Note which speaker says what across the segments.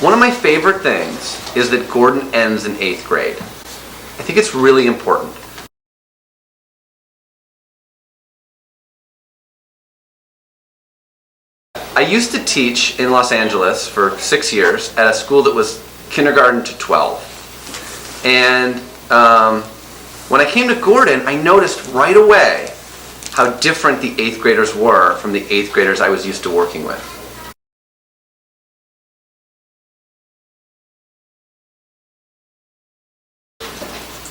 Speaker 1: One of my favorite things is that Gordon ends in 8th grade. I think it's really important. I used to teach in Los Angeles for 6 years at a school that was kindergarten to 12. And when I came to Gordon, I noticed right away how different the 8th graders were from the 8th graders I was used to working with.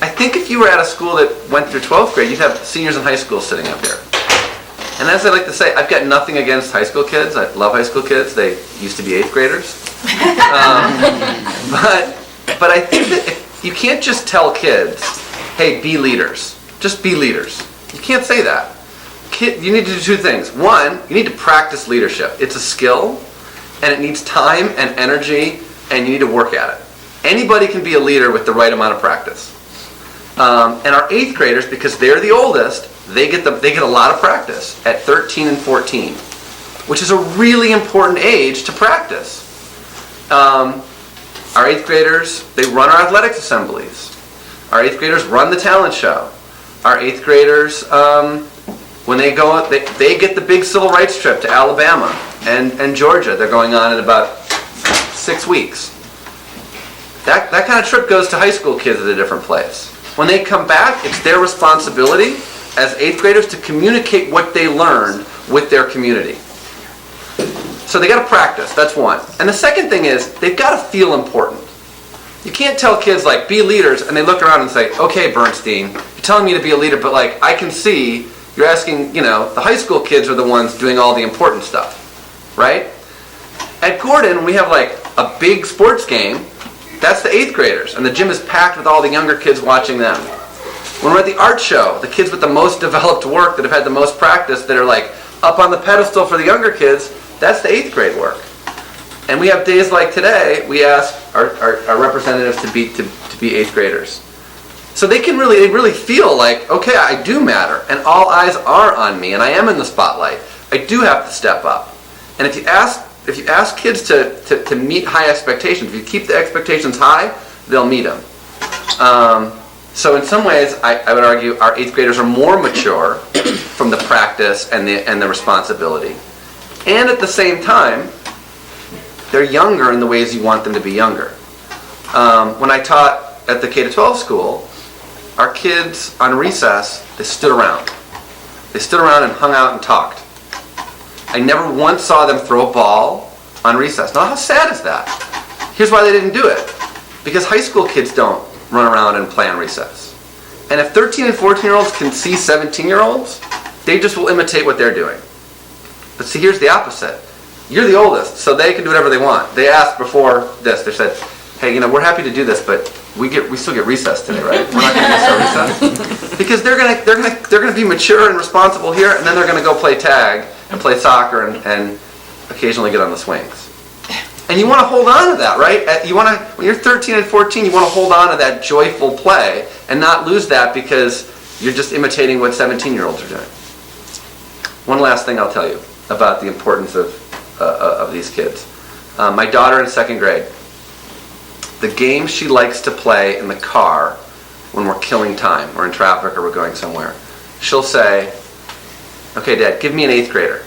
Speaker 1: I think if you were at a school that went through 12th grade, you'd have seniors in high school sitting up here. And as I like to say, I've got nothing against high school kids. I love high school kids. They used to be 8th graders. But I think that you can't just tell kids, hey, be leaders. Just be leaders. You can't say that. You need to do two things. One, you need to practice leadership. It's a skill, and it needs time and energy, and you need to work at it. Anybody can be a leader with the right amount of practice. And our 8th graders, because they're the oldest, they get a lot of practice at 13 and 14, which is a really important age to practice. Our 8th graders, they run our athletics assemblies. Our 8th graders run the talent show. Our 8th graders, when they go, they get the big civil rights trip to Alabama and Georgia. They're going on in about 6 weeks. That kind of trip goes to high school kids at a different place. When they come back, it's their responsibility as 8th graders to communicate what they learned with their community. So they got to practice, that's one. And the second thing is, they've got to feel important. You can't tell kids, like, be leaders, and they look around and say, okay, Burnstein, you're telling me to be a leader, but, like, I can see you're asking, the high school kids are the ones doing all the important stuff, right? At Gordon, we have, like, a big sports game. That's the 8th graders, and the gym is packed with all the younger kids watching them. When we're at the art show, the kids with the most developed work, that have had the most practice, that are like up on the pedestal for the younger kids, that's the 8th grade work. And we have days like today, we ask our representatives to be 8th graders. So they really feel like, okay, I do matter, and all eyes are on me, and I am in the spotlight. I do have to step up. And if you ask kids to meet high expectations, if you keep the expectations high, they'll meet them. So in some ways, I would argue our 8th graders are more mature from the practice and the responsibility. And at the same time, they're younger in the ways you want them to be younger. When I taught at the K-12 school, our kids on recess, they stood around. They stood around and hung out and talked. I never once saw them throw a ball on recess. Now, how sad is that? Here's why they didn't do it. Because high school kids don't run around and play on recess. And if 13 and 14-year-olds can see 17-year-olds, they just will imitate what they're doing. But see, here's the opposite. You're the oldest, so they can do whatever they want. They asked before this, they said, hey, we're happy to do this, but we still get recess today, right? We're not going to miss our recess. Because they're going to be mature and responsible here, and then they're going to go play tag and play soccer and occasionally get on the swings. And you want to hold on to that, right? When you're 13 and 14, you want to hold on to that joyful play and not lose that because you're just imitating what 17-year-olds are doing. One last thing I'll tell you about the importance of these kids. My daughter in 2nd grade, the game she likes to play in the car when we're killing time, we're in traffic or we're going somewhere, she'll say, okay, Dad, give me an 8th grader.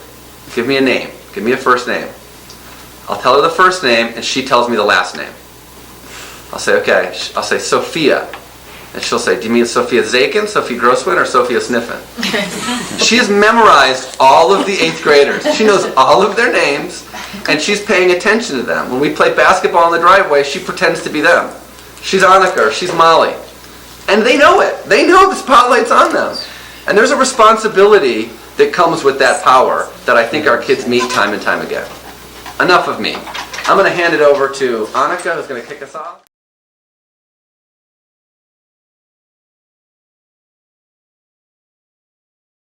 Speaker 1: Give me a name. Give me a first name. I'll tell her the first name, and she tells me the last name. I'll say, okay. I'll say, Sophia. And she'll say, do you mean Sophia Zakin, Sophia Grosswin, or Sophia Sniffen? She has memorized all of the 8th graders. She knows all of their names, and she's paying attention to them. When we play basketball in the driveway, she pretends to be them. She's Annika, or she's Molly. And they know it. They know the spotlight's on them. And there's a responsibility that comes with that power that I think our kids meet time and time again. Enough of me. I'm going to hand it over to Annika, who's going to kick us off.